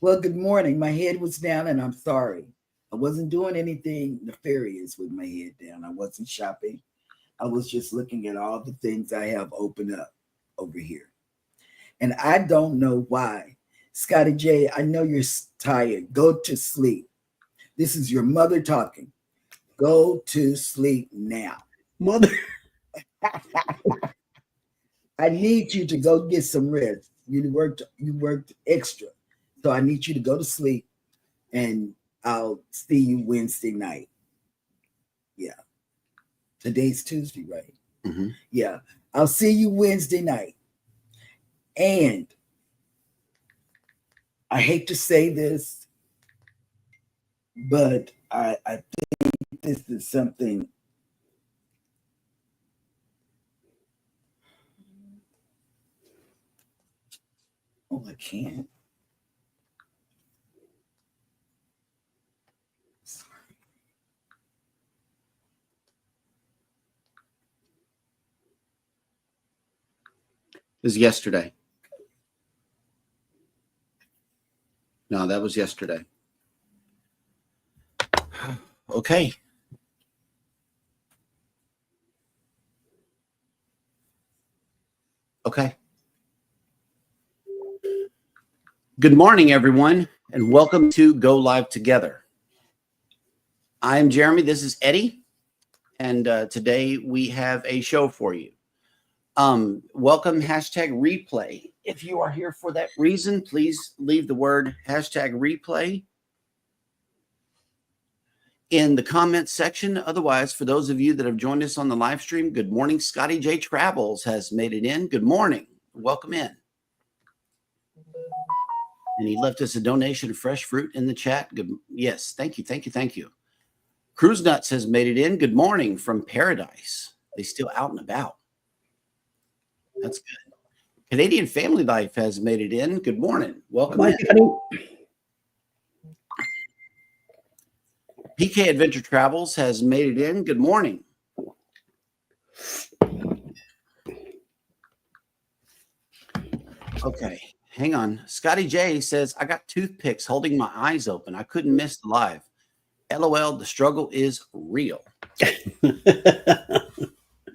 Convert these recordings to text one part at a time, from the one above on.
Well, good morning. My head was down and I'm sorry. I wasn't doing anything nefarious with my head down. I wasn't shopping. I was just looking at all the things I have open up over here. And I don't know why. Scotty J, I know you're tired. Go to sleep. This is your mother talking. Go to sleep now. Mother. I need you to go get some rest. You worked extra. So I need you to go to sleep and I'll see you Wednesday night. Yeah. Today's Tuesday, right? Mm-hmm. Yeah. I'll see you Wednesday night. And I hate to say this, but I think this is something. Oh, I can't. It was yesterday. No, that was yesterday. Okay. Okay. Good morning, everyone, and welcome to Go Live Together. I'm Jeremy. This is Eddie, and today we have a show for you. Welcome hashtag replay. If you are here for that reason, please leave the word hashtag replay in the comments section. Otherwise, for those of you that have joined us on the live stream, good morning. Scotty J Travels has made it in. Good morning. Welcome in. And he left us a donation of fresh fruit in the chat. Good. Yes. Thank you. Thank you. Thank you. Cruise Nuts has made it in. Good morning from Paradise. They still out and about. That's good. Canadian Family Life has made it in. Good morning. Welcome in. PK Adventure Travels has made it in. Good morning. Okay, hang on. Scotty J says, I got toothpicks holding my eyes open. I couldn't miss the live. LOL, the struggle is real.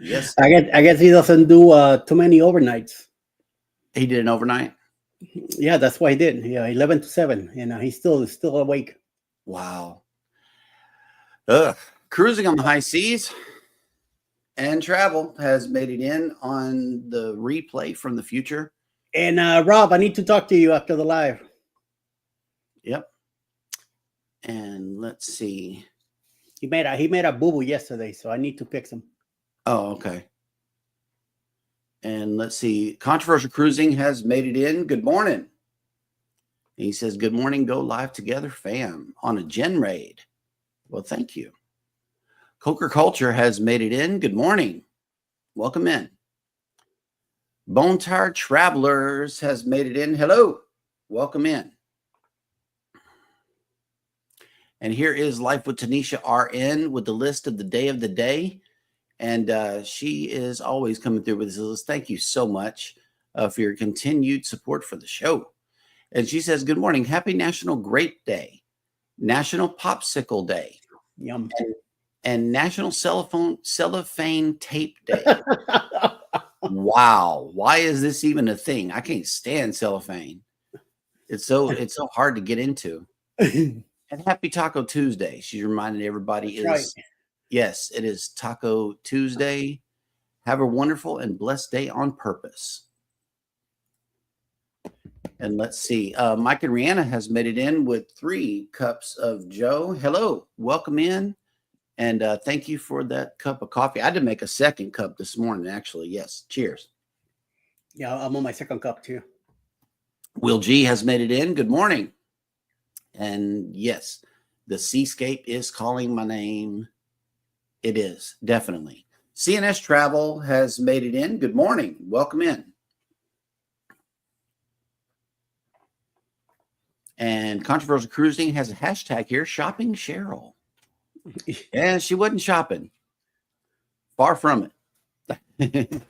Yes. I guess he doesn't do too many overnights. He did an overnight? Yeah, that's what he did. Yeah, 11 to 7. You know, he's still awake. Wow. Cruising on the high seas and travel has made it in on the replay from the future. And Rob, I need to talk to you after the live. Yep. And let's see. He made a boo-boo yesterday, so I need to fix him. Oh, okay. And let's see. Controversial Cruising has made it in. Good morning. He says, good morning, Go Live Together, fam, on a Gen Raid. Well, thank you. Coker Culture has made it in. Good morning. Welcome in. Bone Tired Travelers has made it in. Hello. Welcome in. And here is Life with Tanisha RN with the list of the day of the day. And she is always coming through with this list. Thank you so much for your continued support for the show. And she says, good morning. Happy National Grape Day, National Popsicle Day, Yum. and National Cellophane Tape Day. Wow. Why is this even a thing? I can't stand cellophane. It's so hard to get into. And happy Taco Tuesday. She's reminding everybody Right. Yes, it is Taco Tuesday. Have a wonderful and blessed day on purpose. And let's see. Mike and Rihanna has made it in with 3 cups of Joe. Hello. Welcome in. And thank you for that cup of coffee. I had to make a second cup this morning, actually. Yes. Cheers. Yeah, I'm on my second cup too. Will G has made it in. Good morning. And yes, the seascape is calling my name. It is, definitely. CNS Travel has made it in. Good morning. Welcome in. And Controversial Cruising has a hashtag here, Shopping Cheryl. Yeah, she wasn't shopping. Far from it.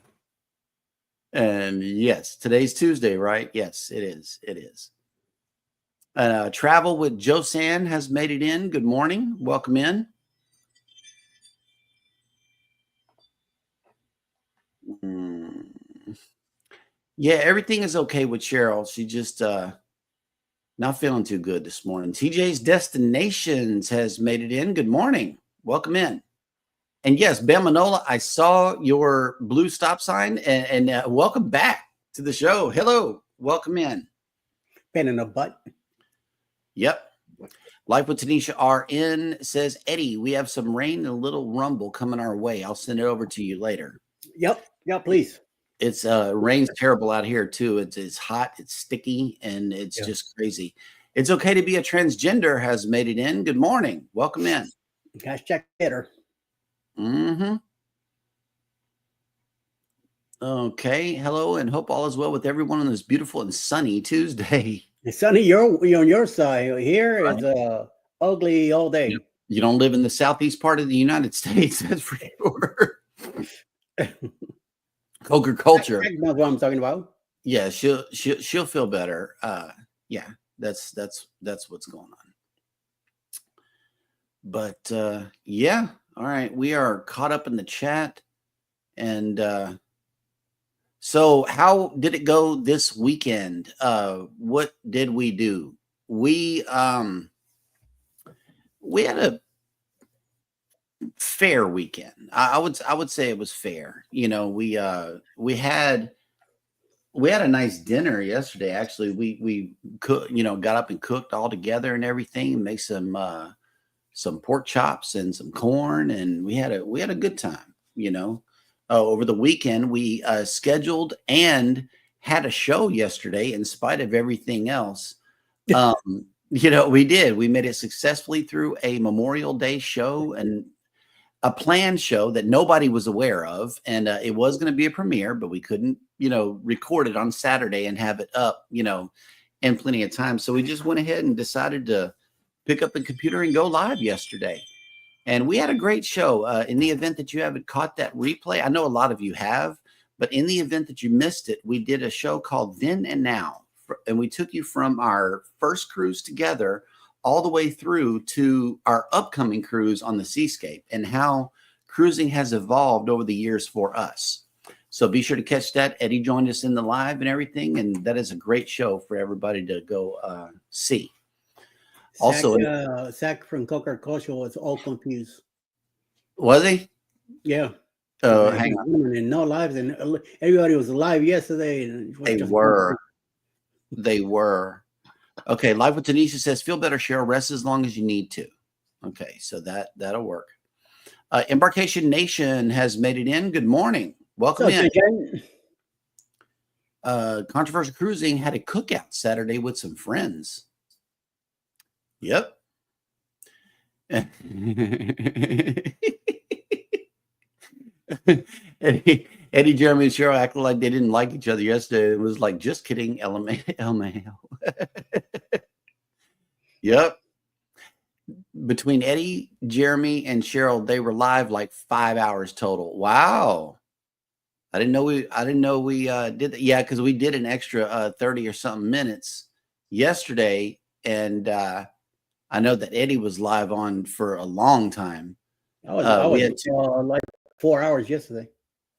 And yes, today's Tuesday, right? Yes, it is. It is. Travel with Josan has made it in. Good morning. Welcome in. Yeah, everything is okay with Cheryl. She just not feeling too good this morning. TJ's Destinations has made it in. Good morning. Welcome in. And yes, Ben Manola, I saw your blue stop sign and welcome back to the show. Hello. Welcome in. Pain in the butt. Yep. Life with Tanisha RN says, Eddie, we have some rain and a little rumble coming our way. I'll send it over to you later. Yep. Yeah, please. It's rain's terrible out here too. It's hot, it's sticky, and it's just crazy. It's okay to be a transgender has made it in. Good morning. Welcome in. Guys, check later. Mm-hmm. Okay. Hello, and hope all is well with everyone on this beautiful and sunny Tuesday. Sonny, you're on your side. Here is ugly all day. You don't live in the southeast part of the United States, that's for sure. Coker culture. That's what I'm talking about. Yeah, she'll feel better. Yeah, that's what's going on. But yeah, all right. We are caught up in the chat. And so how did it go this weekend? What did we do? We had a fair weekend. I would say it was fair. You know, we had a nice dinner yesterday. Actually, we cooked, got up and cooked all together and everything, make some pork chops and some corn, and we had a good time, over the weekend. We scheduled and had a show yesterday in spite of everything else. We did. We made it successfully through a Memorial Day show and a planned show that nobody was aware of. And it was going to be a premiere, but we couldn't, record it on Saturday and have it up, in plenty of time. So we just went ahead and decided to pick up the computer and go live yesterday. And we had a great show. In the event that you haven't caught that replay, I know a lot of you have, but in the event that you missed it, we did a show called Then and Now. And we took you from our first cruise together all the way through to our upcoming cruise on the Seascape and how cruising has evolved over the years for us. So be sure to catch that. Eddie joined us in the live and everything. And that is a great show for everybody to go see. Also, Zach from Coker Culture was all confused. Was he? Yeah. Hang on. And no lives, and everybody was live yesterday. And They were. Okay. Live with Tanisha says, feel better, Cheryl. Rest as long as you need to. Okay. So that'll work. Embarkation Nation has made it in. Good morning. Welcome in. Controversial Cruising had a cookout Saturday with some friends. Yep. Eddie, Jeremy, and Cheryl acted like they didn't like each other yesterday. It was like, just kidding, LMAO. Yep. Between Eddie, Jeremy, and Cheryl, they were live like 5 hours total. Wow. I didn't know we did that. Yeah, because we did an extra 30 or something minutes yesterday. And I know that Eddie was live on for a long time. I was like 4 hours yesterday.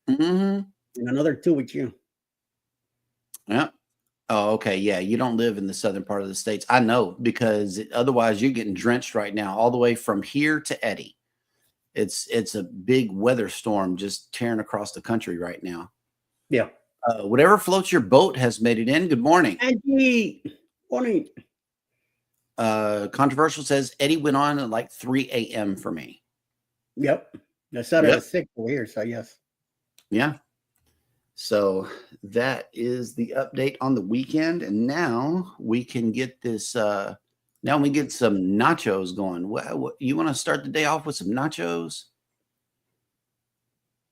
Mm-hmm. And another 2 with you. Yeah. Oh, okay. Yeah. You don't live in the southern part of the States. I know, because otherwise you're getting drenched right now, all the way from here to Eddie. It's a big weather storm just tearing across the country right now. Yeah. Whatever floats your boat has made it in. Good morning. Angie. Morning. Controversial says Eddie went on at like 3 a.m. for me. Yep. I started at 6 over here, so yes. Yeah. So that is the update on the weekend. And now we can get this, now we get some nachos going. What, you want to start the day off with some nachos?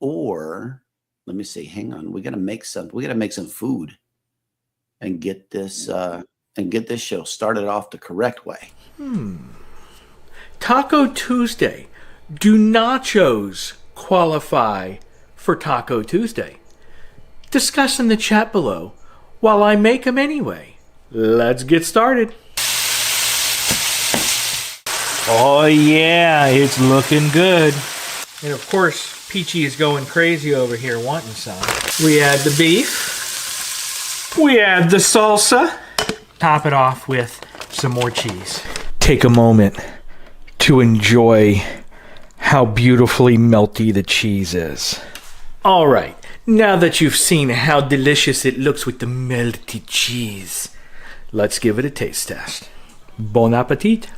Or let me see, hang on. We got to make some food and get this, show started off the correct way. Taco Tuesday. Do nachos qualify for Taco Tuesday? Discuss in the chat below while I make them anyway. Let's get started. Oh, yeah, it's looking good. And of course, Peachy is going crazy over here wanting some. We add the beef. We add the salsa. Top it off with some more cheese. Take a moment to enjoy how beautifully melty the cheese is. All right, now that you've seen how delicious it looks with the melty cheese, let's give it a taste test. Bon appetit.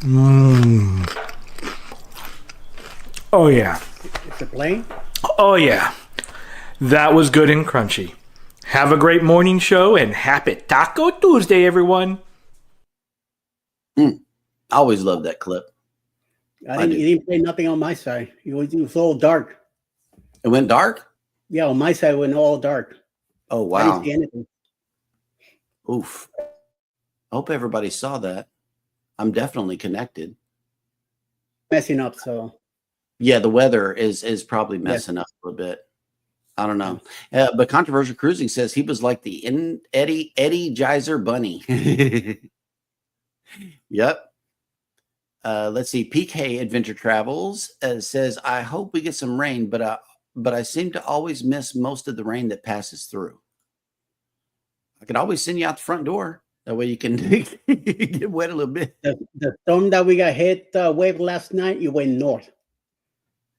Mmm. Oh yeah. It's a plain. Oh yeah. That was good and crunchy. Have a great morning show and happy Taco Tuesday, everyone. I always love that clip. You didn't play nothing on my side. It was all dark. It went dark? Yeah, on my side it went all dark. Oh, I wow. didn't see anything. Oof. I hope everybody saw that. I'm definitely connected. Messing up, so Yeah, the weather is probably messing up a little bit. I don't know. But Controversial Cruising says he was like the Eddie Geyser bunny. Yep. Let's see. PK Adventure Travels says, I hope we get some rain, but I seem to always miss most of the rain that passes through. I could always send you out the front door. That way you can get wet a little bit. the storm that we got hit wave last night, it went north.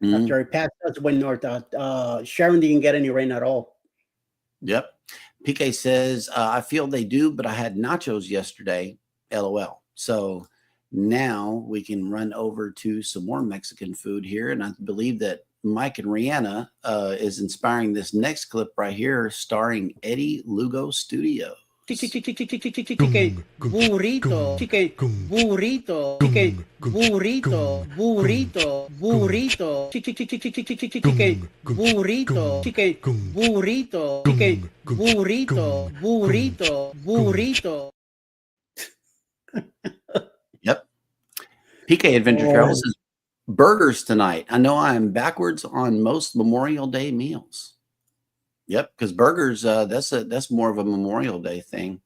Mhm. After it passed us, it went north. Sharon didn't get any rain at all. Yep. PK says, I feel they do, but I had nachos yesterday. LOL. So now we can run over to some more Mexican food here. And I believe that Mike and Rihanna is inspiring this next clip right here, starring Eddie Lugo Studio. Chicken burrito, chicken burrito, chicken burrito, burrito, burrito, chicken burrito, chicken burrito, chicken burrito, burrito, burrito. Yep. PK Adventure Travels says burgers tonight. I know I'm backwards on most Memorial Day meals. Yep, because burgers, that's more of a Memorial Day thing.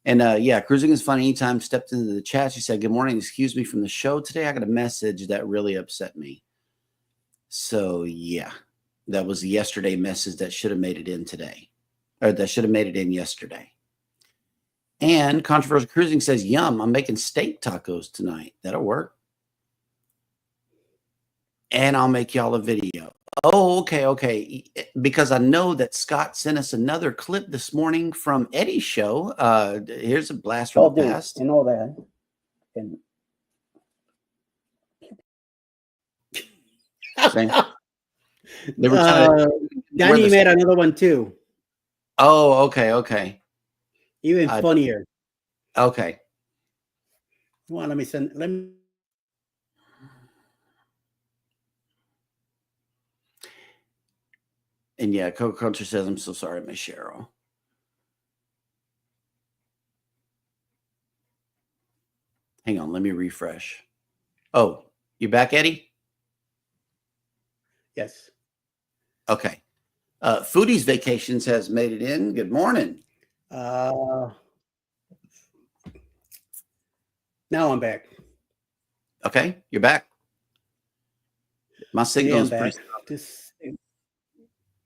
And yeah, Cruising is Fun Anytime stepped into the chat. She said, good morning. Excuse me from the show today. I got a message that really upset me. So yeah, that was the yesterday message that should have made it in today. Or that should have made it in yesterday. And Controversial Cruising says, yum, I'm making steak tacos tonight. That'll work. And I'll make y'all a video. Oh, okay. Because I know that Scott sent us another clip this morning from Eddie's show. Here's a blast from the past. And all that. And They were trying Danny made another one too. Oh, okay. Even funnier. Okay. Well, let me. And yeah, Coco Culture says, I'm so sorry, Miss Cheryl. Hang on, let me refresh. Oh, you back, Eddie? Yes. Okay. Foodies Vacations has made it in. Good morning. Now I'm back. Okay, you're back. My signal is back. pretty.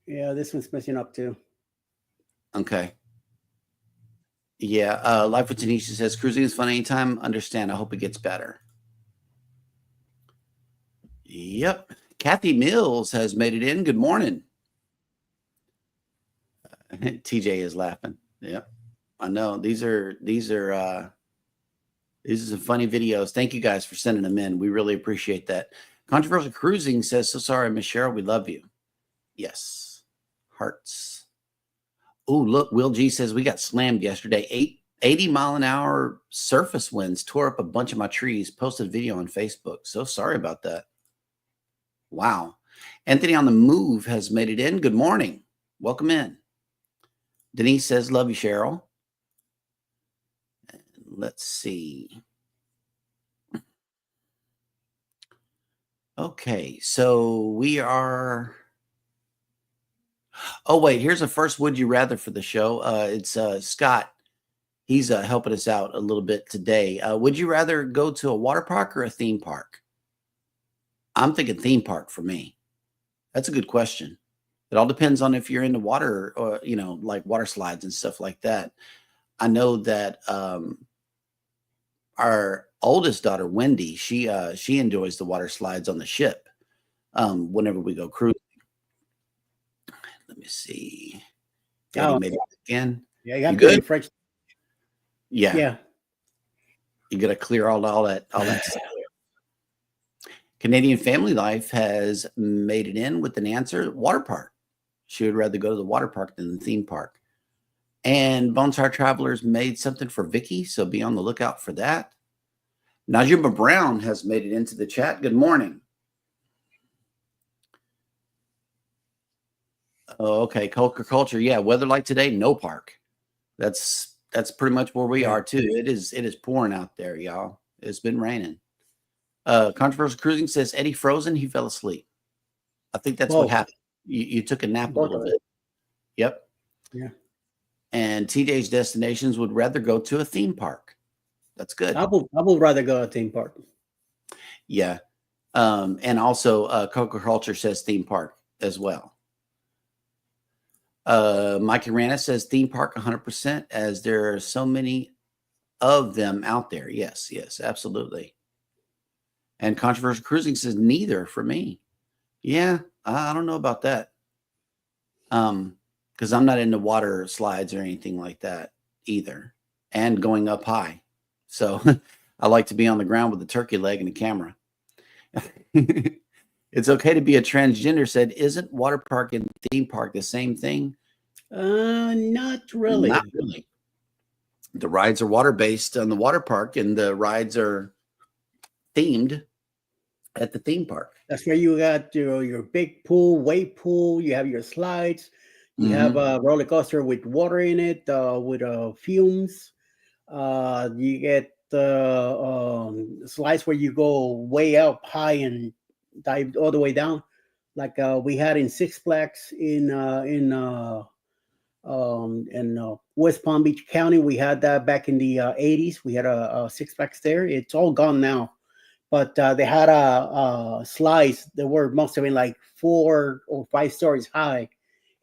This one's messing up too. Okay. Yeah, Life with Tanisha says, cruising is fun anytime. Understand. I hope it gets better. Yep. Kathy Mills has made it in. Good morning. TJ is laughing. Yep. I know. These are some funny videos. Thank you guys for sending them in. We really appreciate that. Controversial Cruising says, so sorry, Miss Cheryl. We love you. Yes. Hearts. Oh, look, Will G says we got slammed yesterday. 80 mile an hour surface winds tore up a bunch of my trees. Posted a video on Facebook. So sorry about that. Wow. Anthony on the Move has made it in. Good morning. Welcome in. Denise says, love you, Cheryl. Let's see. Okay, so we are. Oh, wait, here's a first Would You Rather for the show. It's Scott. He's helping us out a little bit today. Would you rather go to a water park or a theme park? I'm thinking theme park for me. That's a good question. It all depends on if you're into water or, like water slides and stuff like that. I know that our oldest daughter, Wendy, she enjoys the water slides on the ship whenever we go cruising. Let me see. Eddie made it again. Yeah, you have You to good? refresh. Yeah. Yeah. You got to clear all that stuff. Canadian Family Life has made it in with an answer: water park. She would rather go to the water park than the theme park. And Bones Heart Travelers made something for Vicky, so be on the lookout for that. Najima Brown has made it into the chat. Good morning. Oh, okay, culture. Yeah, weather like today, no park. That's pretty much where we are too. It is pouring out there, y'all. It's been raining. Controversial Cruising says Eddie frozen. He fell asleep. I think that's what happened. You took a nap a little bit. Yep. Yeah. And TJ's Destinations would rather go to a theme park. That's good. I would rather go to a theme park. Yeah. And also Coca Culture says theme park as well. Mikey Rana says theme park 100%, as there are so many of them out there. Yes, absolutely. And Controversial Cruising says neither for me. Yeah, I don't know about that. Because I'm not into water slides or anything like that either, and going up high. So I like to be on the ground with a turkey leg and a camera. It's okay to be a transgender said, isn't water park and theme park the same thing? Not really. Not really. The rides are water-based on the water park, and the rides are themed at the theme park. That's where you got your big pool, wave pool. You have your slides. You have a roller coaster with water in it, with fumes. You get slides where you go way up high and dive all the way down, like we had in Six Flags in West Palm Beach County. We had that back in the 80s. We had a Six Flags there. It's all gone now. But they had slides that were must have been like 4 or 5 stories high.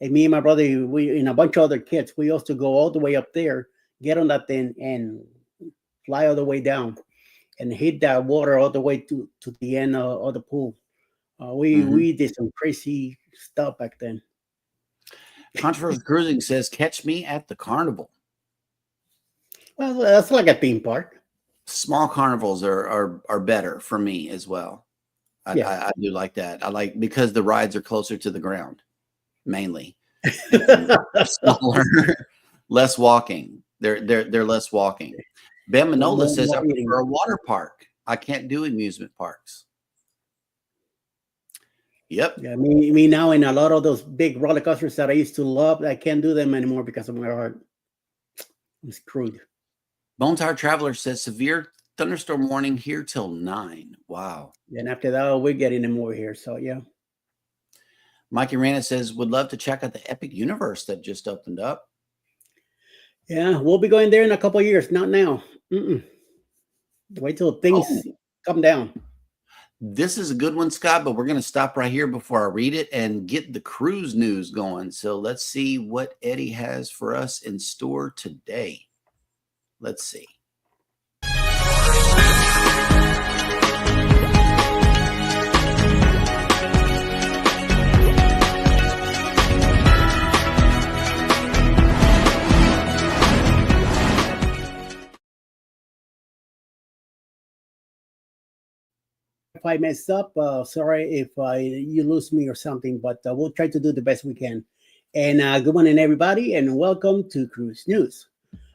And me and my brother, we and a bunch of other kids, we used to go all the way up there, get on that thing, and fly all the way down, and hit that water all the way to the end of the pool. We did some crazy stuff back then. Controversial Cruising says, catch me at the carnival. Well, that's like a theme park. Small carnivals are better for me as well. I do like that. I like because the rides are closer to the ground, mainly. Smaller, less walking. They're less walking. Ben Manola says I prefer a water park. I can't do amusement parks. Yep. Yeah, me now in a lot of those big roller coasters that I used to love, I can't do them anymore because of my heart. I'm screwed. Bone Tire Traveler says severe thunderstorm warning here till 9. Wow. And after that, we're getting them over here. So yeah. Mikey Rana says would love to check out the Epic Universe that just opened up. Yeah, we'll be going there in a couple of years. Not now. Wait till things come down. This is a good one, Scott, but we're going to stop right here before I read it and get the cruise news going. So let's see what Eddie has for us in store today. Let's see. If I mess up, sorry if you lose me or something, but we'll try to do the best we can. And good morning, everybody, and welcome to Cruise News.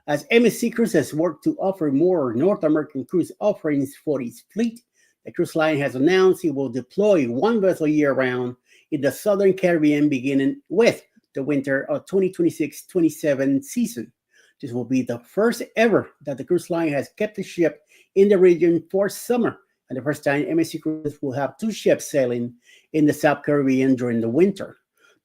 As MSC Cruise has worked to offer more North American cruise offerings for its fleet, the cruise line has announced it will deploy one vessel year-round in the Southern Caribbean, beginning with the winter of 2026-27 season. This will be the first ever that the cruise line has kept a ship in the region for summer, and the first time MSC Cruise will have 2 ships sailing in the South Caribbean during the winter.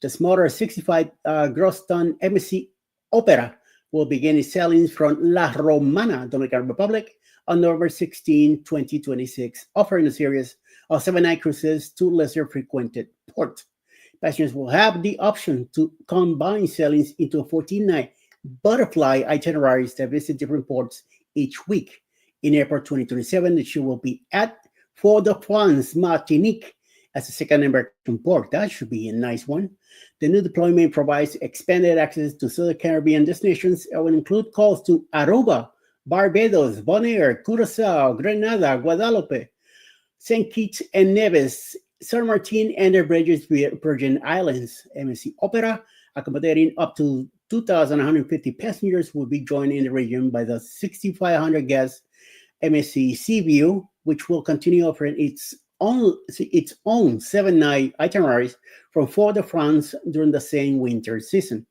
The smaller 65 gross ton MSC Opera will begin its sailings from La Romana, Dominican Republic, on November 16, 2026, offering a series of 7-night cruises to lesser frequented ports. Passengers will have the option to combine sailings into a 14-night butterfly itineraries that visit different ports each week. In April 2027, the ship will be at Fort-de-France, Martinique, as a second embarkation port. That should be a nice one. The new deployment provides expanded access to Southern Caribbean destinations and will include calls to Aruba, Barbados, Bonaire, Curacao, Grenada, Guadalupe, St. Kitts and Nevis, San Martin, and the British Virgin Islands. MSC Opera, accommodating up to 2,150 passengers, will be joined in the region by the 6,500 guest MSC Seaview, which will continue offering its own 7-night itineraries from Fort-de-France during the same winter season.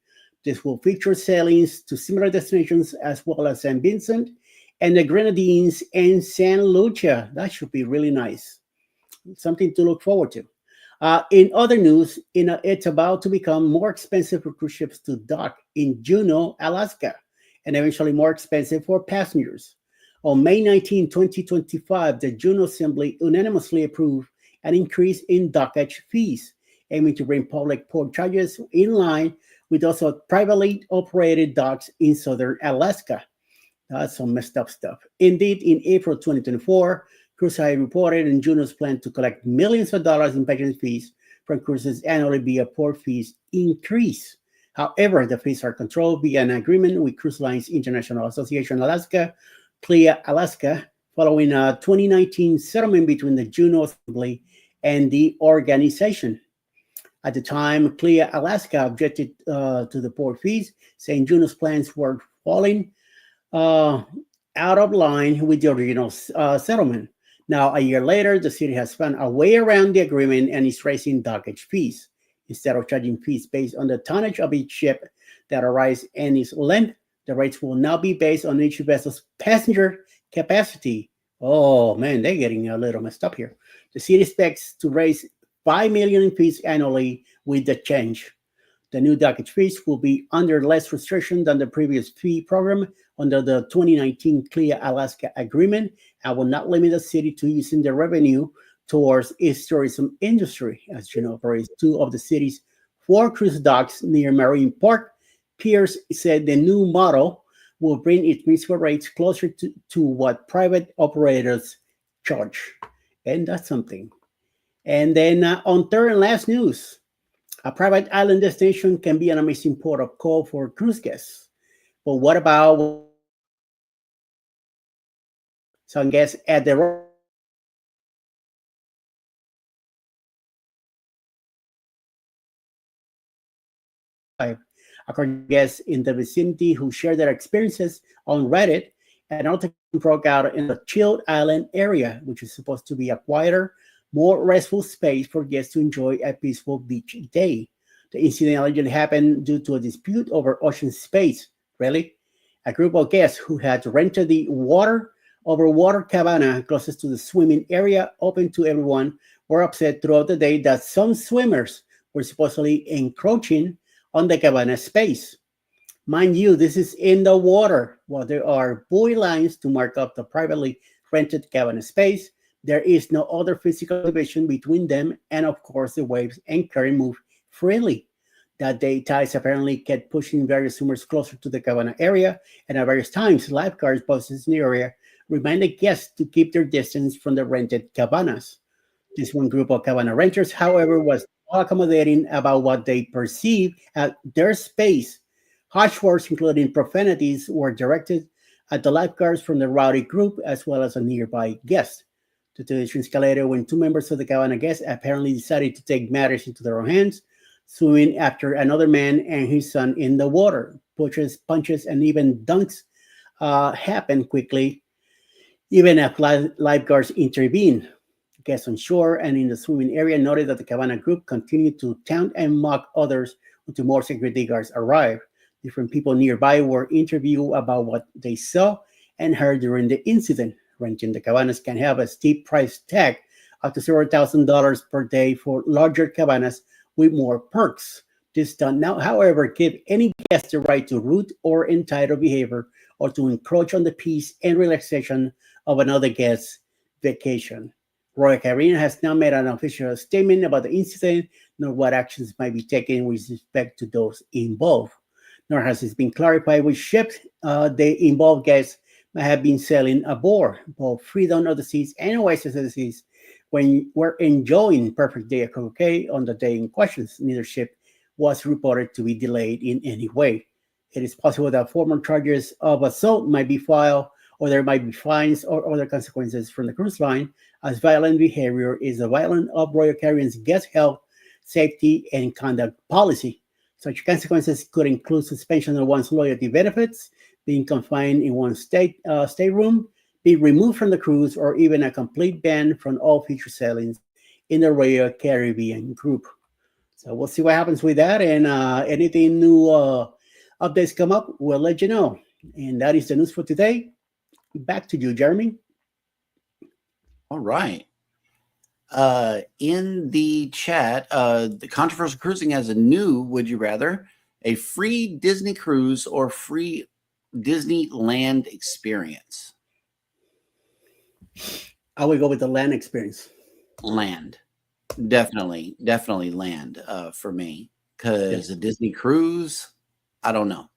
This will feature sailings to similar destinations as well as St. Vincent and the Grenadines and San Lucia. That should be really nice. Something to look forward to. In other news, it's about to become more expensive for cruise ships to dock in Juneau, Alaska, and eventually more expensive for passengers. On May 19, 2025, the Juneau Assembly unanimously approved an increase in dockage fees, aiming to bring public port charges in line with those of privately operated docks in southern Alaska. That's some messed up stuff. Indeed, in April 2024, Cruise High reported in Juneau's plan to collect millions of dollars in patron fees from cruises annually via port fees increase. However, the fees are controlled via an agreement with Cruise Lines International Association Alaska, CLIA Alaska, following a 2019 settlement between the Juneau Assembly and the organization. At the time, CLIA Alaska objected to the port fees, saying Juneau's plans were falling out of line with the original settlement. Now, a year later, the city has found a way around the agreement and is raising dockage fees. Instead of charging fees based on the tonnage of each ship that arrives and its length, the rates will now be based on each vessel's passenger capacity. Oh man, they're getting a little messed up here. The city expects to raise $5 million in fees annually with the change. The new dockage fees will be under less restriction than the previous fee program under the 2019 CLIA Alaska agreement and will not limit the city to using the revenue towards its tourism industry. As Juneau operates 2 of the city's 4 cruise docks near Marine Park, Pierce said the new model will bring its municipal rates closer to what private operators charge. And that's something. And then on third and last news, a private island destination can be an amazing port of call for cruise guests. But what about some guests at the according to guests in the vicinity who share their experiences on Reddit, an article broke out in the chilled island area, which is supposed to be a quieter, more restful space for guests to enjoy a peaceful beach day. The incident allegedly happened due to a dispute over ocean space. Really? A group of guests who had rented the water cabana closest to the swimming area open to everyone were upset throughout the day that some swimmers were supposedly encroaching on the cabana space. Mind you, this is in the water. While there are buoy lines to mark up the privately rented cabana space, there is no other physical division between them, and of course the waves and current move freely. That day, tides apparently kept pushing various swimmers closer to the cabana area, and at various times, lifeguards posted in the area reminded guests to keep their distance from the rented cabanas. This one group of cabana renters, however, was accommodating about what they perceived as their space. Harsh words, including profanities, were directed at the lifeguards from the rowdy group as well as a nearby guest. The situation escalated when 2 members of the cabana guests apparently decided to take matters into their own hands, swimming after another man and his son in the water. Punches, and even dunks happened quickly, even as lifeguards intervened. Guests on shore and in the swimming area noted that the cabana group continued to taunt and mock others until more security guards arrived. Different people nearby were interviewed about what they saw and heard during the incident. Renting the cabanas can have a steep price tag, up to $0,000 per day for larger cabanas with more perks. This does not, however, give any guest the right to root or entitled behavior or to encroach on the peace and relaxation of another guest's vacation. Royal Caribbean has not made an official statement about the incident, nor what actions might be taken with respect to those involved. Nor has it been clarified which ships the involved guests might have been sailing aboard. Both Freedom of the Seas and Oasis of the Seas when were enjoying perfect day at Coco Cay on the day in question. Neither ship was reported to be delayed in any way. It is possible that formal charges of assault might be filed, or there might be fines or other consequences from the cruise line, as violent behavior is a violation of Royal Caribbean's guest health, safety, and conduct policy. Such consequences could include suspension of one's loyalty benefits, being confined in one's stateroom, being removed from the cruise, or even a complete ban from all future sailings in the Royal Caribbean group. So we'll see what happens with that, and anything new updates come up, we'll let you know. And that is the news for today. Back to you, Jeremy. All right. In the chat, the Controversial Cruising has a new would you rather, a free Disney cruise or free Disneyland experience? I would go with the land experience. Land. Definitely land for me, because a Disney cruise, I don't know.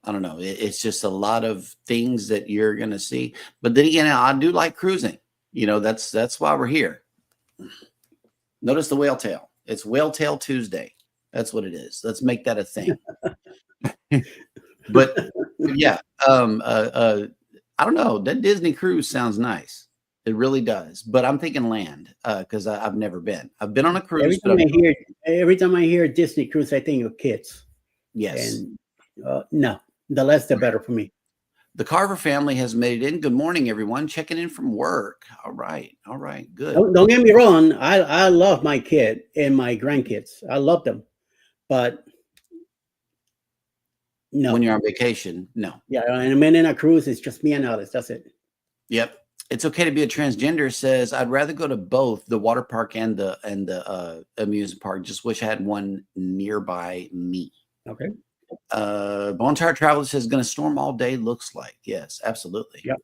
It's just a lot of things that you're going to see. But then again, I do like cruising. You know, that's why we're here. Notice the whale tail. It's Whale Tail Tuesday. That's what it is. Let's make that a thing. but yeah, I don't know. That Disney cruise sounds nice. It really does. But I'm thinking land because I've never been. I've been on a cruise. Every time I hear Disney cruise, I think of kids. Yes. And no, the less the better for me. The Carver family has made it in. Good morning, everyone. Checking in from work. All right. Good. Don't get me wrong. I love my kid and my grandkids. I love them. But no. When you're on vacation, no. Yeah, and a minute in a cruise, it's just me and Alice. That's it. Yep. It's okay to be a transgender. Says I'd rather go to both the water park and the amusement park. Just wish I had one nearby me. Okay. Bontar Traveler says going to storm all day. Looks like yes, absolutely. Yep.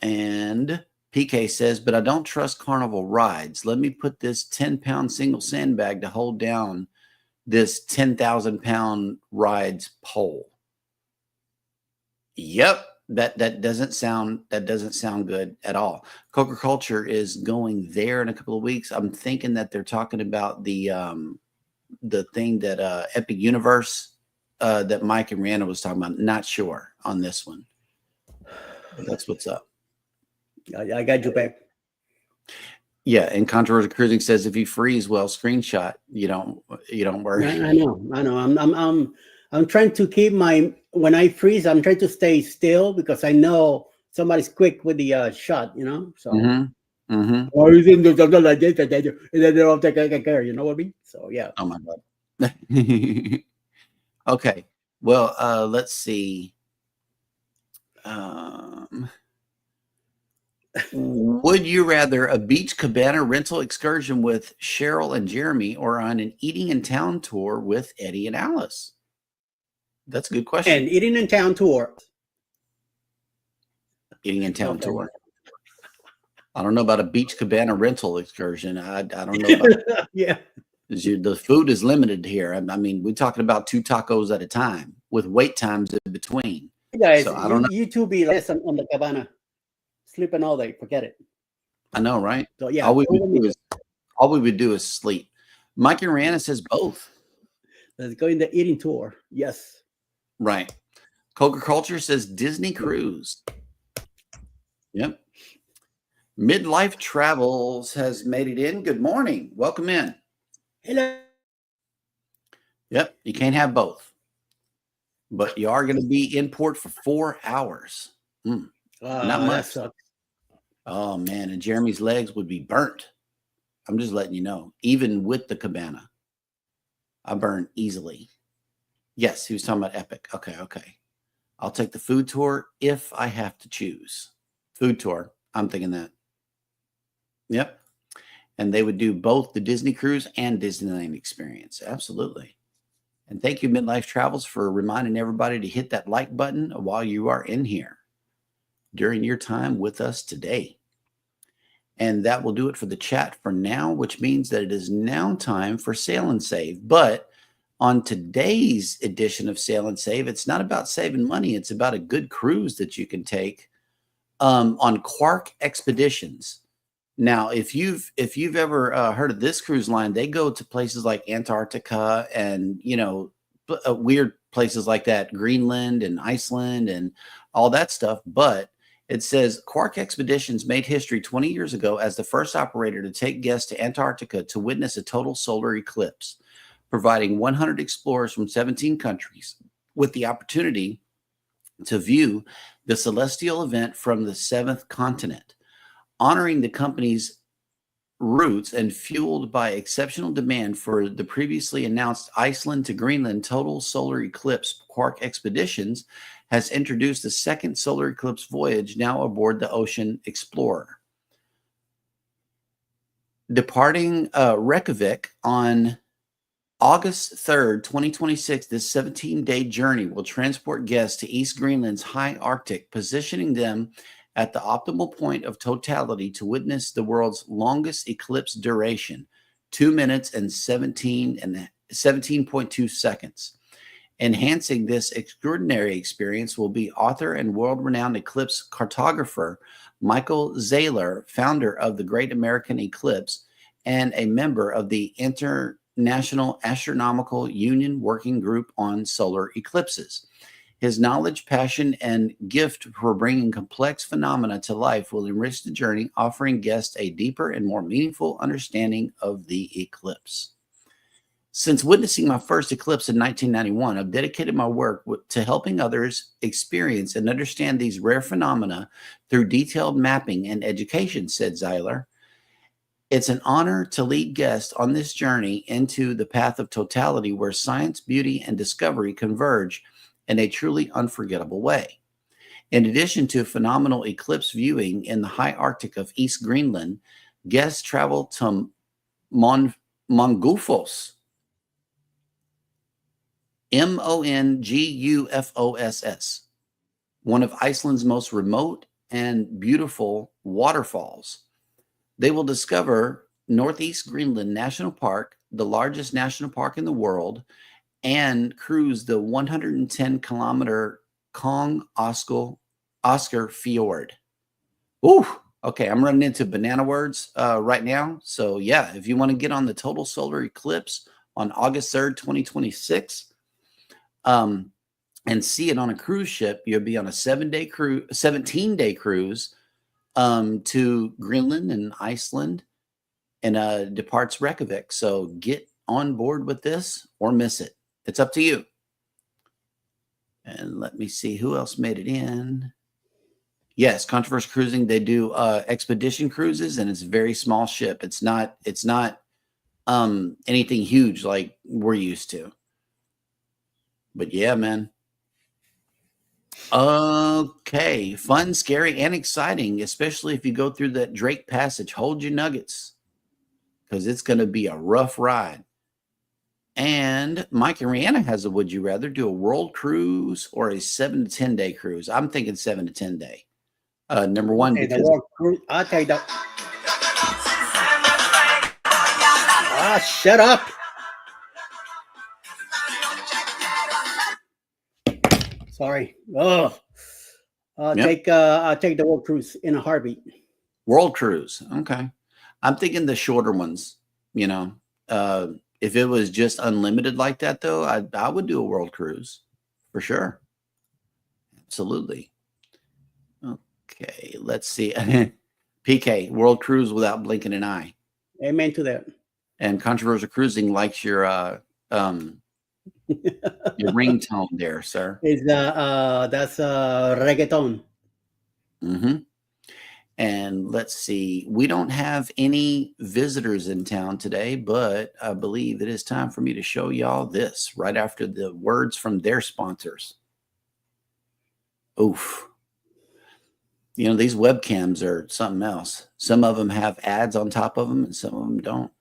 And PK says, but I don't trust Carnival rides. Let me put this 10-pound single sandbag to hold down this 10,000-pound rides pole. Yep. That doesn't sound good at all. Coca Culture is going there in a couple of weeks. I'm thinking that they're talking about the thing that Epic Universe that Mike and Rihanna was talking about. Not sure on this one. But that's what's up. I got you back. Yeah, and Controversial Cruising says if you freeze, well, screenshot. You don't worry. I know. I'm trying to keep when I freeze, I'm trying to stay still because I know somebody's quick with the shot, So or you think there's something like this, and then they don't take care, you know what I mean? So yeah. Oh my God. Okay. Well, let's see. Would you rather a beach cabana rental excursion with Cheryl and Jeremy or on an eating in town tour with Eddie and Alice? That's a good question. And eating in town tour. Eating in town tour. I don't know about a beach cabana rental excursion. I don't know about yeah. The food is limited here. I mean, we're talking about 2 tacos at a time with wait times in between. Guys, so I don't know. You two be less on the cabana. Sleeping all day. Forget it. I know, right? So yeah. All we would do is sleep. Mike and Rihanna says both. Let's go in the eating tour. Yes. Right. Coca Culture says Disney cruise. Yep. Midlife Travels has made it in. Good morning. Welcome in. Hello. Yep. You can't have both. But you are going to be in port for 4 hours. Not much. That sucks. Oh, man. And Jeremy's legs would be burnt. I'm just letting you know. Even with the cabana, I burn easily. Yes, he was talking about Epic. Okay. I'll take the food tour if I have to choose. Food tour. I'm thinking that. Yep. And they would do both the Disney cruise and Disneyland experience. Absolutely. And thank you, Midlife Travels, for reminding everybody to hit that like button while you are in here during your time with us today. And that will do it for the chat for now, which means that it is now time for Sail and Save. But on today's edition of Sail and Save, it's not about saving money. It's about a good cruise that you can take on Quark Expeditions. Now, if you've ever heard of this cruise line, they go to places like Antarctica and, weird places like that, Greenland and Iceland and all that stuff. But it says Quark Expeditions made history 20 years ago as the first operator to take guests to Antarctica to witness a total solar eclipse, providing 100 explorers from 17 countries with the opportunity to view the celestial event from the seventh continent. Honoring the company's roots and fueled by exceptional demand for the previously announced Iceland to Greenland total solar eclipse, Quark Expeditions has introduced the second solar eclipse voyage now aboard the Ocean Explorer. Departing Reykjavik on August 3rd, 2026, this 17-day journey will transport guests to East Greenland's high Arctic, positioning them at the optimal point of totality to witness the world's longest eclipse duration, 2 minutes and 17.2 seconds. Enhancing this extraordinary experience will be author and world-renowned eclipse cartographer Michael Zahler, founder of the Great American Eclipse and a member of the International Astronomical Union Working Group on Solar Eclipses. His knowledge, passion, and gift for bringing complex phenomena to life will enrich the journey, offering guests a deeper and more meaningful understanding of the eclipse. Since witnessing my first eclipse in 1991, I've dedicated my work to helping others experience and understand these rare phenomena through detailed mapping and education, said Zahler. It's an honor to lead guests on this journey into the path of totality where science, beauty, and discovery converge in a truly unforgettable way. In addition to phenomenal eclipse viewing in the high Arctic of East Greenland, guests travel to Mongufos, Mongufos, one of Iceland's most remote and beautiful waterfalls. They will discover Northeast Greenland National Park, the largest national park in the world, and cruise the 110-kilometer Kong Oscar Fjord. Ooh, okay, I'm running into banana words right now. So yeah, if you want to get on the total solar eclipse on August 3rd, 2026, and see it on a cruise ship, you'll be on a 17-day cruise to Greenland and Iceland, and departs Reykjavik. So get on board with this or miss it. It's up to you. And let me see who else made it in. Yes, Controversial Cruising. They do expedition cruises, and it's a very small ship. It's not anything huge like we're used to. But yeah, man. Okay, fun, scary, and exciting, especially if you go through that Drake Passage. Hold your nuggets, because it's going to be a rough ride. And Mike and Rihanna has a would you rather do a world cruise or a 7 to 10 day cruise? I'm thinking 7 to 10 day. Number one, because the world cruise, I'll take that. Shut up. Sorry. Oh, I'll take the world cruise in a heartbeat. World cruise. Okay. I'm thinking the shorter ones, if it was just unlimited like that, though, I would do a world cruise for sure. Absolutely. Okay, let's see. PK, world cruise without blinking an eye. Amen to that. And Controversial Cruising likes your your ringtone there, sir. Is that's reggaeton. Mm-hmm. And let's see, we don't have any visitors in town today, but I believe it is time for me to show y'all this right after the words from their sponsors. Oof. These webcams are something else. Some of them have ads on top of them and some of them don't.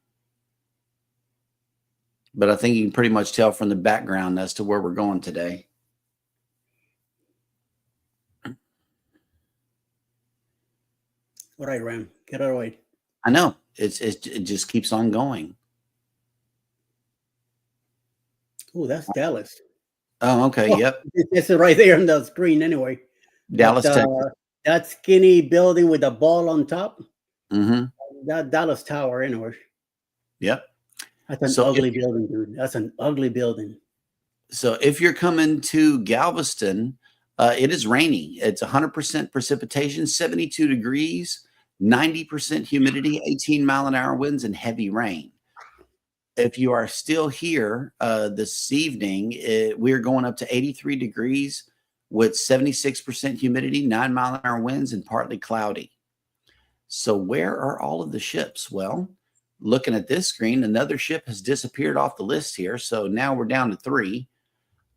but I think you can pretty much tell from the background as to where we're going today. All right, Ram, get it away. I know it just keeps on going. Oh, that's Dallas. Oh, okay. Oh, Yep. It's right there on the screen anyway. Dallas, But, Texas. that skinny building with the ball on top, Mm-hmm. that Dallas Tower anyway. Yep. That's an So ugly building, dude. That's an ugly building. So if you're coming to Galveston, it is rainy. It's 100% precipitation, 72 degrees, 90% humidity, 18-mile-an-hour winds, and heavy rain. If you are still here this evening, we're going up to 83 degrees with 76% humidity, 9-mile-an-hour winds, and partly cloudy. So where are all of the ships? Well, looking at this screen, another ship has disappeared off the list here. So now we're down to 3.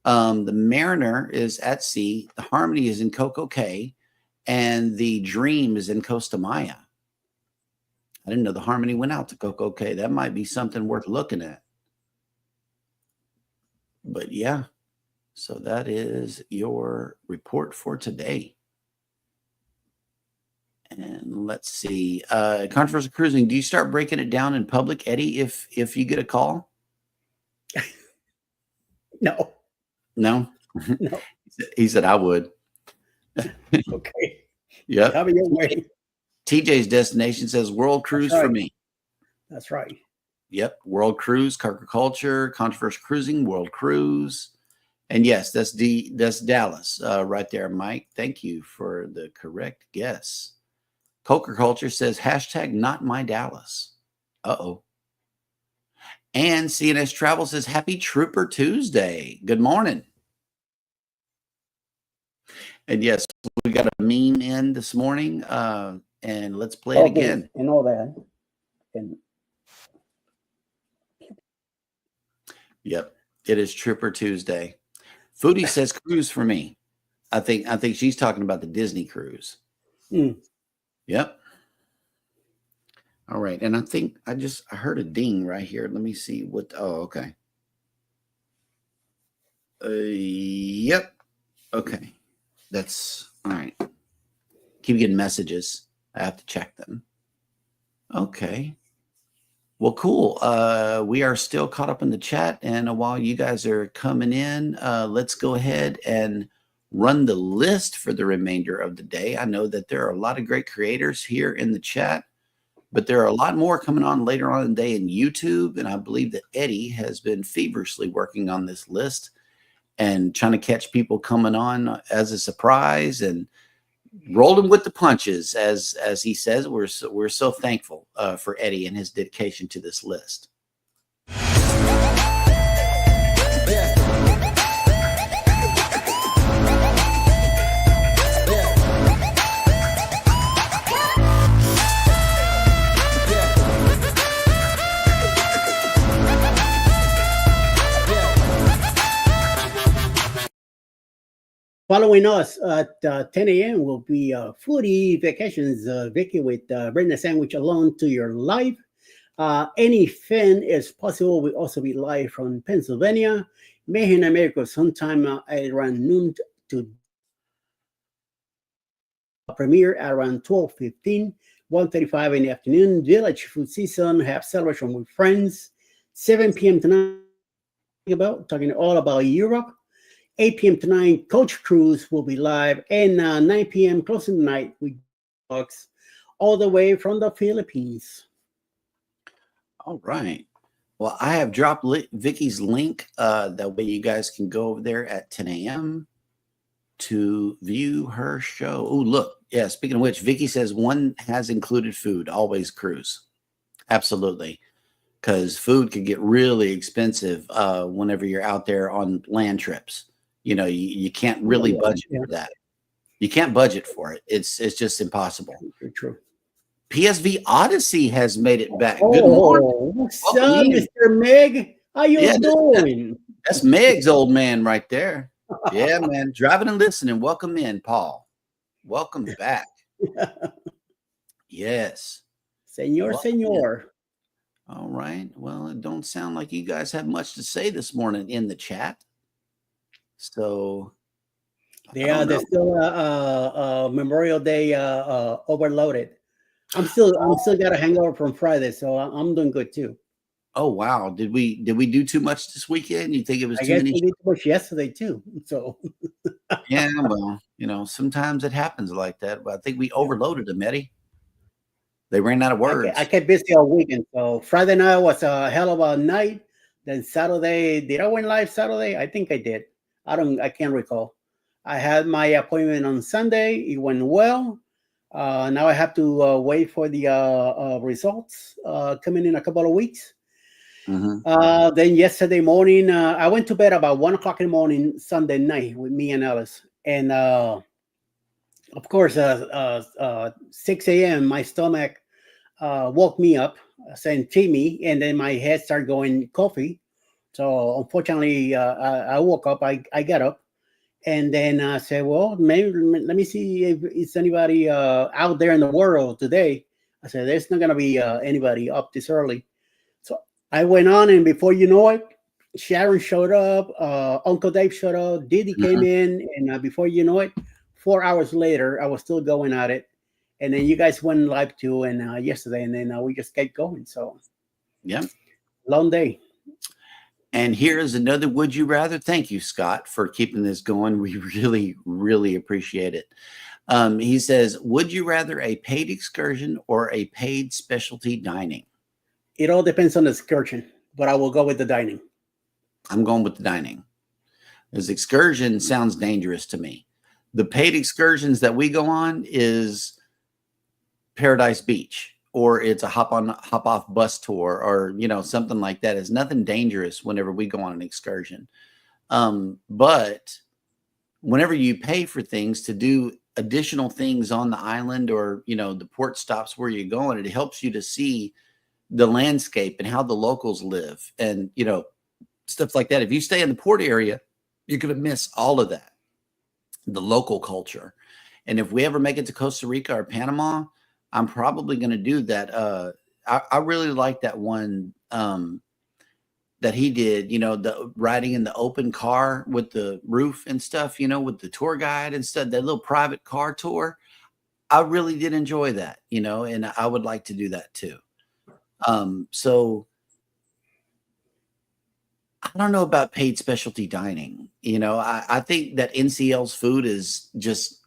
The Mariner is at sea. The Harmony is in Coco Cay. And the Dream is in Costa Maya. I didn't know the Harmony went out to Coco Cay. That might be something worth looking at. But yeah, so that is your report for today. And let's see. Controversial cruising. Do you start breaking it down in public, Eddie, if you get a call? No. No? No. He said I would. Okay. Yep. Have your way. TJ's destination says World Cruise right. for me. That's right. Yep. World Cruise, Cargo Culture, Controversial Cruising, World Cruise. And yes, that's Dallas right there, Mike. Thank you for the correct guess. Coker Culture says hashtag not my Dallas. Uh-oh. And CNS Travel says happy Trooper Tuesday. Good morning. And yes, we got a meme in this morning. And let's play it again. And all that. And yep, it is Trooper Tuesday. Foodie says cruise for me. I think she's talking about the Disney cruise. Yep. All right, and I think I heard a ding right here. Let me see what. Oh, okay. Yep. Okay, that's all right. Keep getting messages. I have to check them. Okay. Well, cool. We are still caught up in the chat. And while you guys are coming in, let's go ahead and run the list for the remainder of the day. I know that there are a lot of great creators here in the chat, but there are a lot more coming on later on in the day in YouTube. And I believe that Eddie has been feverishly working on this list and trying to catch people coming on as a surprise and rolling with the punches, as he says. We're so thankful for Eddie and his dedication to this list. following us at 10 a.m. will be Foodie Vacations, Vicky with Bring the Sandwich Along to Your Life. Any fan is possible. We'll also be live from Pennsylvania. May in America sometime at around noon to premiere at around 12:15, 1:35 in the afternoon. Village Food Season, have celebration with friends. 7 p.m. tonight, talking all about Europe. 8 p.m. tonight, Coach Cruise will be live, and 9 p.m. closing the night with dogs all the way from the Philippines. All right. Well, I have dropped Vicky's link. That way you guys can go over there at 10 a.m. to view her show. Oh, look. Yeah, speaking of which, Vicky says one has included food, always cruise. Absolutely. Because food can get really expensive whenever you're out there on land trips. You know, you can't really budget for that. You can't budget for it. It's just impossible. True. PSV Odyssey has made it back. Good morning. What's up, Mr. Meg? How you doing? That's Meg's old man right there. Yeah, man. Driving and listening. Welcome in, Paul. Welcome back. Yes. Senor. All right. Well, it don't sound like you guys have much to say this morning in the chat. So I don't They're know. still Memorial Day overloaded. I'm still got a hangover from Friday, so I'm doing good too. Oh wow. Did we do too much this weekend? You think it was I too guess many? we did too much yesterday too. So Yeah, well, sometimes it happens like that. But I think we overloaded them, Eddie. They ran out of words. I kept busy all weekend. So Friday night was a hell of a night. Then Saturday, did I went live Saturday? I think I did. I can't recall. I had my appointment on Sunday. It went well. Now I have to wait for the results coming in a couple of weeks. Then yesterday morning, I went to bed about 1 o'clock in the morning Sunday night with me and Alice, and of course, 6 a.m. my stomach woke me up, saying "feed me," and then my head started going coffee. So unfortunately, I woke up. I got up, and then I said, "Well, maybe let me see if it's anybody out there in the world today." I said, "There's not gonna be anybody up this early." So I went on, and before you know it, Sharon showed up, Uncle Dave showed up, Didi came in, and before you know it, 4 hours later, I was still going at it. And then you guys went live too, and yesterday, and then we just kept going. So, yeah, long day. And here is another would you rather. Thank you, Scott, for keeping this going. We really, really appreciate it. He says, would you rather a paid excursion or a paid specialty dining? It all depends on the excursion, but I will go with the dining. I'm going with the dining. This excursion sounds dangerous to me. The paid excursions that we go on is Paradise Beach, or it's a hop off bus tour, or something like that. It's nothing dangerous whenever we go on an excursion. But whenever you pay for things to do additional things on the island, or the port stops where you're going, it helps you to see the landscape and how the locals live, and stuff like that. If you stay in the port area, you're going to miss all of that, the local culture. And if we ever make it to Costa Rica or Panama, I'm probably going to do that. I really like that one that he did, the riding in the open car with the roof and stuff, with the tour guide and stuff, that little private car tour. I really did enjoy that, and I would like to do that too. So I don't know about paid specialty dining. I think that NCL's food is just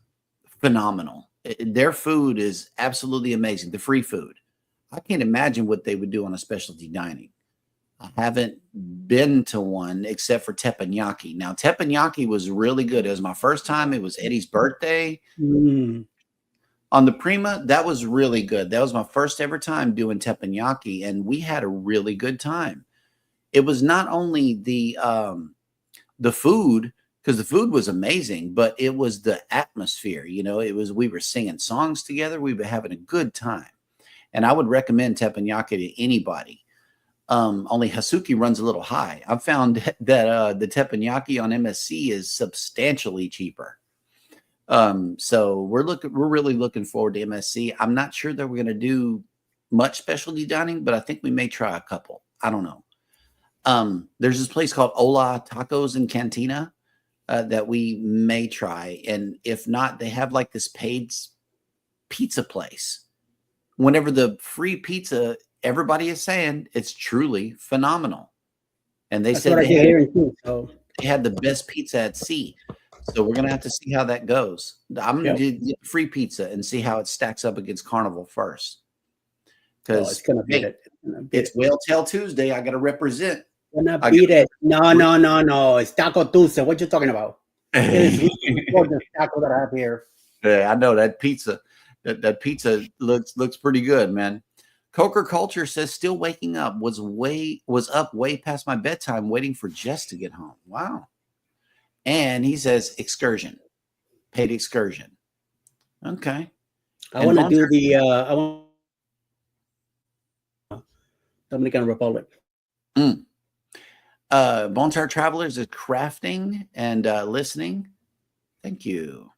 phenomenal. Their food is absolutely amazing. The free food. I can't imagine what they would do on a specialty dining. I haven't been to one except for teppanyaki. Now, teppanyaki was really good. It was my first time. It was Eddie's birthday. On the Prima, that was really good. That was my first ever time doing teppanyaki, and we had a really good time. It was not only the food, because the food was amazing, but it was the atmosphere. We were singing songs together. We were having a good time. And I would recommend teppanyaki to anybody. Only Hasuki runs a little high. I've found that the teppanyaki on MSC is substantially cheaper. So we're really looking forward to MSC. I'm not sure that we're going to do much specialty dining, but I think we may try a couple. I don't know. There's this place called Ola Tacos and Cantina that we may try. And if not, they have like this paid pizza place. Whenever the free pizza, everybody is saying it's truly phenomenal. And they said they had the best pizza at sea. So we're going to have to see how that goes. I'm going to get free pizza and see how it stacks up against Carnival first. Because it's going to beat it. It's Whale Tail Tuesday. I got to represent. Gonna beat it. No. It's Taco Tuesday. What you talking about? It's the taco that I have here. Yeah, I know that pizza. That pizza looks pretty good, man. Coker Culture says still waking up. Was up way past my bedtime, waiting for Jess to get home. Wow. And he says excursion, paid excursion. Okay. I want to do the Dominican Republic. Bontar Travelers is crafting and listening. Thank you.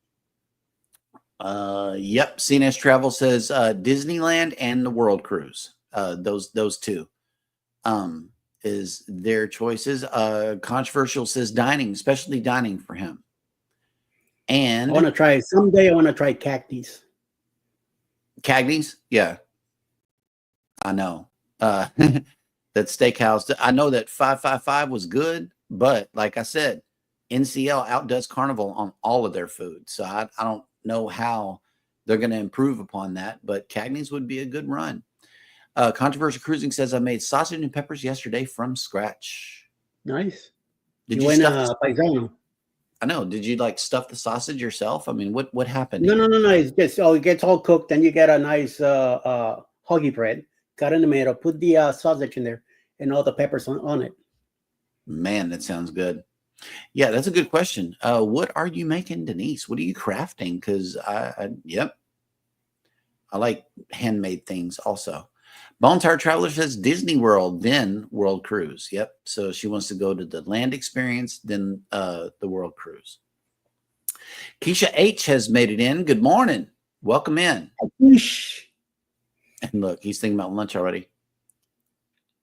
Yep. CNS Travel says Disneyland and the World Cruise. Those two. is their choices. Controversial says dining, specialty dining for him. And I want to try someday. I want to try cactus. Cagney's, yeah, I know. That steakhouse. I know that 555 was good, but like I said, NCL outdoes Carnival on all of their food. So I don't know how they're going to improve upon that, but Cagney's would be a good run. Controversial Cruising says I made sausage and peppers yesterday from scratch. Nice. Did You you went stuff? paisano. I know. Did you like stuff the sausage yourself? I mean, what happened? No. It's just it gets all cooked, and you get a nice hoggy bread, cut in the middle, put the sausage in there, and all the peppers on it. Man, that sounds good. Yeah, that's a good question. What are you making, Denise? What are you crafting? Because yep, I like handmade things also. Bone Tire Traveler says Disney World, then World Cruise. Yep. So she wants to go to the land experience, then the World Cruise. Keisha H has made it in. Good morning. Welcome in. And look, he's thinking about lunch already.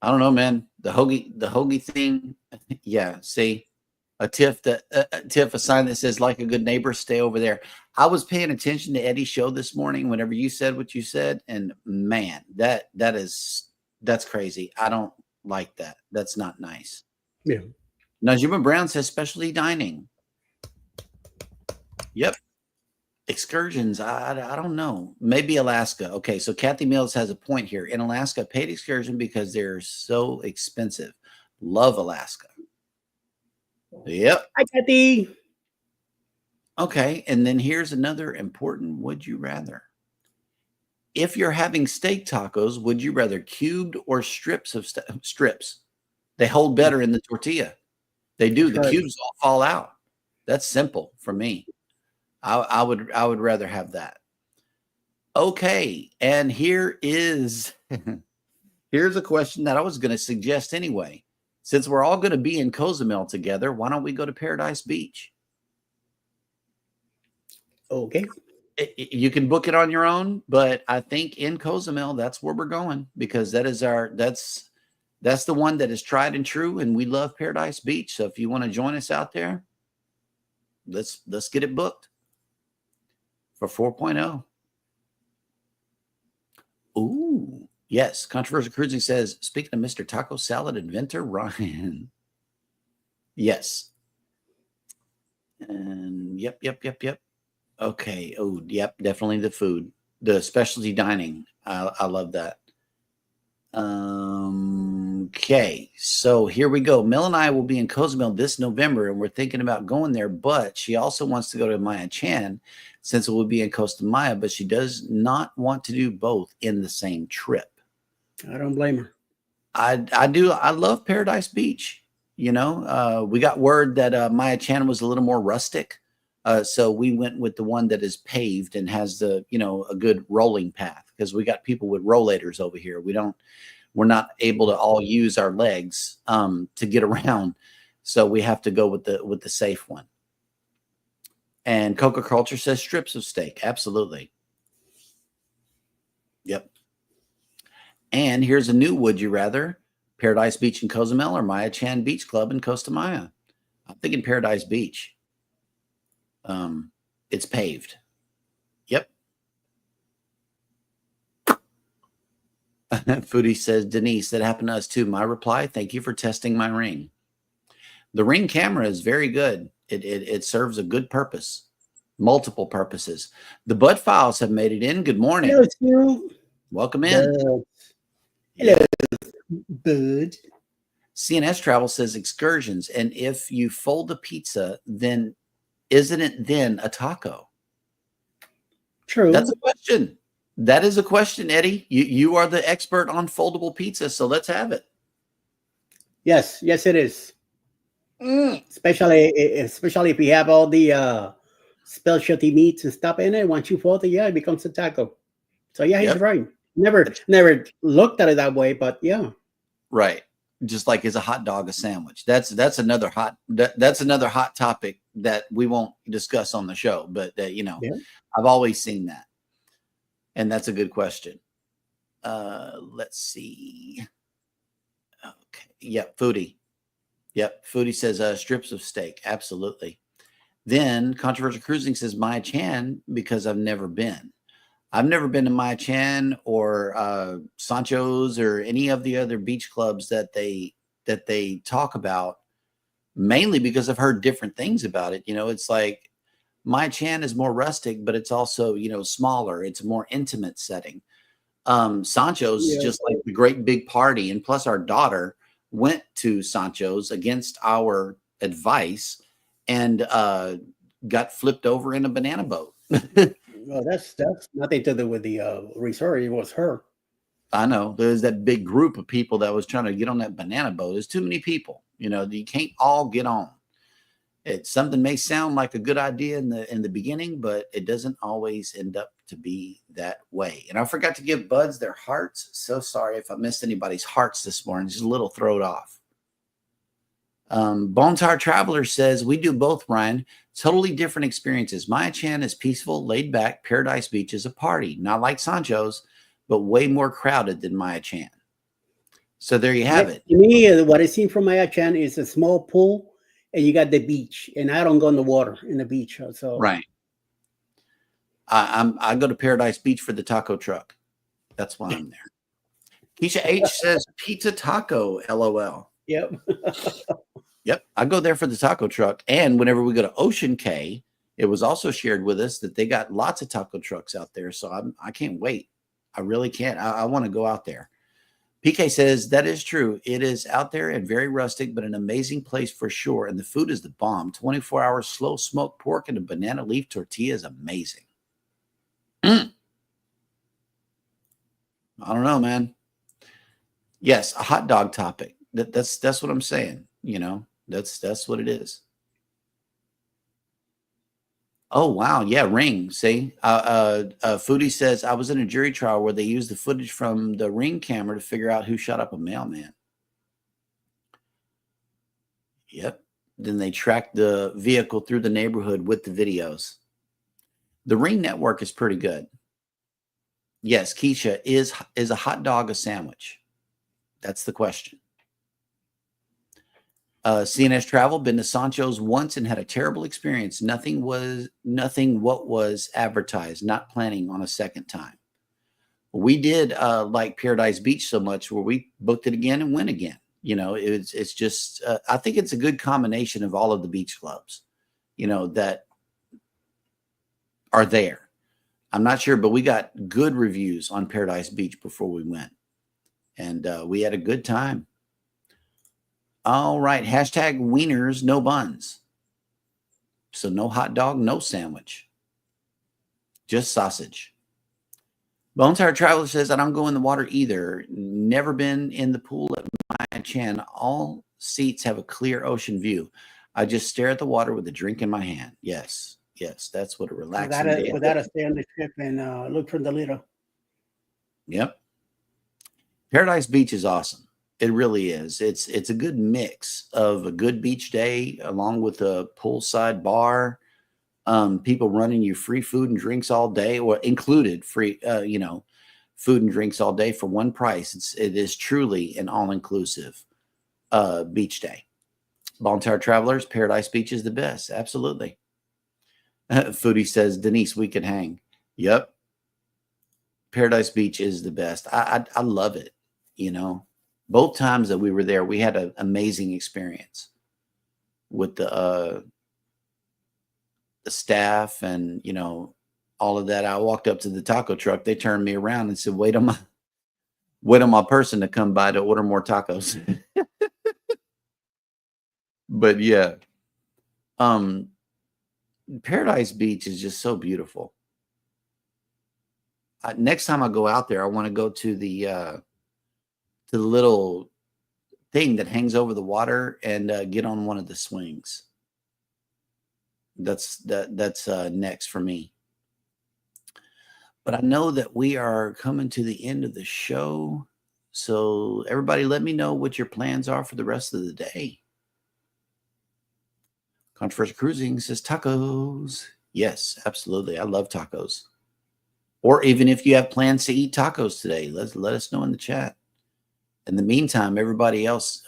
I don't know, man. The hoagie thing. Yeah. See, a Tiff a sign that says like a good neighbor, stay over there. I was paying attention to Eddie's show this morning whenever you said what you said, and man, that's crazy. I don't like that. That's not nice. Yeah. Najima Brown says specialty dining. Yep. Excursions. I don't know. Maybe Alaska. Okay, so Kathy Mills has a point here. In Alaska, paid excursion because they're so expensive. Love Alaska. Yep. Hi, Kathy. Okay, and then here's another important would you rather. If you're having steak tacos, would you rather cubed or strips of strips? They hold better in the tortilla. They do. The cubes all fall out. That's simple for me. I would rather have that. Okay, and here's a question that I was going to suggest anyway. Since we're all going to be in Cozumel together, why don't we go to Paradise Beach? Okay. You can book it on your own, but I think in Cozumel, that's where we're going because that's the one that is tried and true, and we love Paradise Beach. So if you want to join us out there, let's get it booked for 4.0. Ooh, yes. Controversial Cruising says, speaking of Mr. Taco Salad inventor, Ryan. Yes. And yep. Okay. Oh, yep. Definitely the food, the specialty dining. I love that. Okay. So here we go. Mel and I will be in Cozumel this November, and we're thinking about going there, but she also wants to go to Maya Chan since it will be in Costa Maya, but she does not want to do both in the same trip. I don't blame her. I do. I love Paradise Beach. You know, we got word that Maya Chan was a little more rustic. So we went with the one that is paved and has a good rolling path because we got people with rollators over here. We're not able to all use our legs to get around. So we have to go with the safe one. And Coca Culture says strips of steak. Absolutely. Yep. And here's a new would you rather: Paradise Beach in Cozumel or Maya Chan Beach Club in Costa Maya? I'm thinking Paradise Beach. It's paved. Yep. Foodie says, Denise, that happened to us too. My reply, thank you for testing my ring. The ring camera is very good. It serves a good purpose, multiple purposes. The Bud Files have made it in. Good morning. Hello, Stu. Welcome in. Hello, Bud. CNS Travel says excursions. And if you fold a pizza, then isn't it then a taco? True. That's a question. That is a question, Eddie. You are the expert on foldable pizza, so let's have it. Yes, it is. Especially if you have all the specialty meats and stuff in it. Once you fold it, it becomes a taco. So he's right. Never looked at it that way, but yeah. Right. Just like is a hot dog a sandwich? That's another hot topic that we won't discuss on the show. But I've always seen that, and that's a good question. Let's see. Okay. Yep. Foodie. Yep. Foodie says strips of steak. Absolutely. Then Controversial Cruising says Maya Chan because I've never been. I've never been to Maya Chan or Sancho's or any of the other beach clubs that they talk about, mainly because I've heard different things about it. It's like Maya Chan is more rustic, but it's also, smaller. It's a more intimate setting. Sancho's is Yeah. just like the great big party. And plus our daughter went to Sancho's against our advice and got flipped over in a banana boat. Well, that's nothing to do with the resort. It was her. I know there's that big group of people that was trying to get on that banana boat. There's too many people, you can't all get on. Something may sound like a good idea in the beginning, but it doesn't always end up to be that way. And I forgot to give buds their hearts. So sorry if I missed anybody's hearts this morning. Just a little thrown off. Bonetar Traveler says, we do both, Ryan. Totally different experiences. Maya Chan is peaceful, laid back. Paradise Beach is a party. Not like Sancho's, but way more crowded than Maya Chan. So there you have it. To me, what I seen from Maya Chan is a small pool, and you got the beach. And I don't go in the water in the beach. So Right. I go to Paradise Beach for the taco truck. That's why I'm there. Keisha H says pizza taco, LOL. Yep. Yep. I go there for the taco truck. And whenever we go to Ocean Cay, it was also shared with us that they got lots of taco trucks out there. So I can't wait. I really can't. I want to go out there. PK says that is true. It is out there and very rustic, but an amazing place for sure. And the food is the bomb. 24 hours slow smoked pork and a banana leaf tortilla is amazing. I don't know, man. Yes, a hot dog topic. That's what I'm saying. That's what it is. Oh wow, yeah, Ring. See, Foodie says I was in a jury trial where they used the footage from the Ring camera to figure out who shot up a mailman. Yep. Then they tracked the vehicle through the neighborhood with the videos. The Ring network is pretty good. Yes, Keisha, is a hot dog a sandwich? That's the question. CNS Travel, been to Sancho's once and had a terrible experience. Nothing what was advertised, not planning on a second time. We did like Paradise Beach so much where we booked it again and went again. It's just, I think it's a good combination of all of the beach clubs, that are there. I'm not sure, but we got good reviews on Paradise Beach before we went. And we had a good time. All right. Hashtag wieners, no buns. So no hot dog, no sandwich. Just sausage. Bonetar Traveler says, I don't go in the water either. Never been in the pool at Maya Chan. All seats have a clear ocean view. I just stare at the water with a drink in my hand. Yes. That's what a relaxing day. Without a stay on the trip and look from the little. Yep. Paradise Beach is awesome. It really is. It's a good mix of a good beach day along with a poolside bar, people running you free food and drinks all day, or included free, food and drinks all day for one price. It is truly an all-inclusive beach day. Volunteer Travelers, Paradise Beach is the best. Absolutely. Foodie says, Denise, we can hang. Yep. Paradise Beach is the best. I love it. Both times that we were there, we had an amazing experience with the staff and, all of that. I walked up to the taco truck. They turned me around and said, wait on my person to come by to order more tacos. But yeah, Paradise Beach is just so beautiful. Next time I go out there, I want to go to the little thing that hangs over the water and get on one of the swings. That's next for me. But I know that we are coming to the end of the show. So everybody, let me know what your plans are for the rest of the day. Controversial Cruising says tacos. Yes, absolutely. I love tacos. Or even if you have plans to eat tacos today, let us know in the chat. In the meantime, everybody else,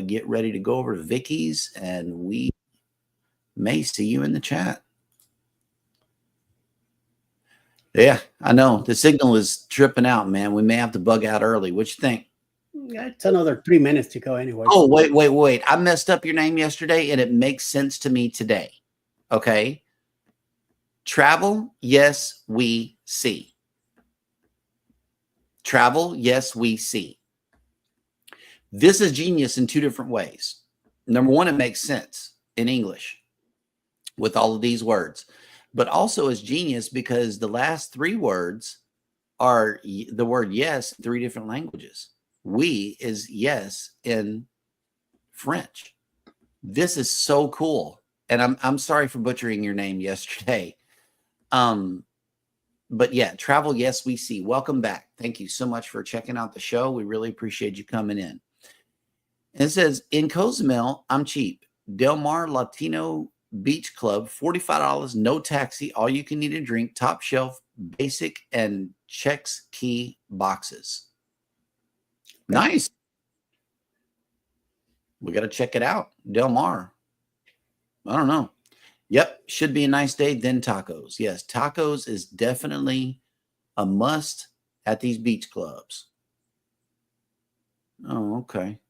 get ready to go over to Vicky's, and we may see you in the chat. Yeah, I know. The signal is tripping out, man. We may have to bug out early. What you think? It's another 3 minutes to go anyway. Oh, wait. I messed up your name yesterday, and it makes sense to me today. Okay. Travel, yes, we see. Travel, yes, we see. This is genius in two different ways. Number one, it makes sense in English with all of these words, but also is genius because the last three words are the word yes in three different languages. We is yes in French. This is so cool. And I'm sorry for butchering your name yesterday. But yeah, travel, yes, we see. Welcome back. Thank you so much for checking out the show. We really appreciate you coming in. And it says, in Cozumel, I'm cheap. Del Mar Latino Beach Club, $45, no taxi, all you can eat and drink, top shelf, basic, and checks key boxes. Nice. We got to check it out. Del Mar. I don't know. Yep. Should be a nice day. Then tacos. Yes. Tacos is definitely a must at these beach clubs. Oh, okay.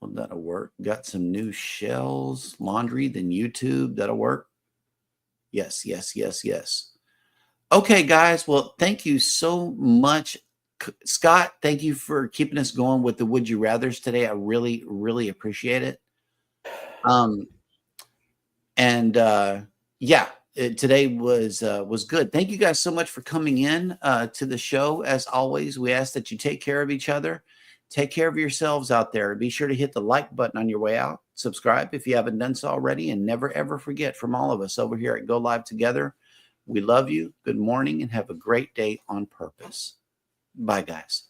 Well, that'll work. Got some new shells, laundry, then YouTube. That'll work. Yes. Okay, guys. Well, thank you so much. Scott, thank you for keeping us going with the Would You Rathers today. I really, really appreciate it. Today was good. Thank you guys so much for coming in to the show. As always, we ask that you take care of each other. Take care of yourselves out there. Be sure to hit the like button on your way out. Subscribe if you haven't done so already. And never, ever forget, from all of us over here at Go Live Together, we love you. Good morning and have a great day on purpose. Bye, guys.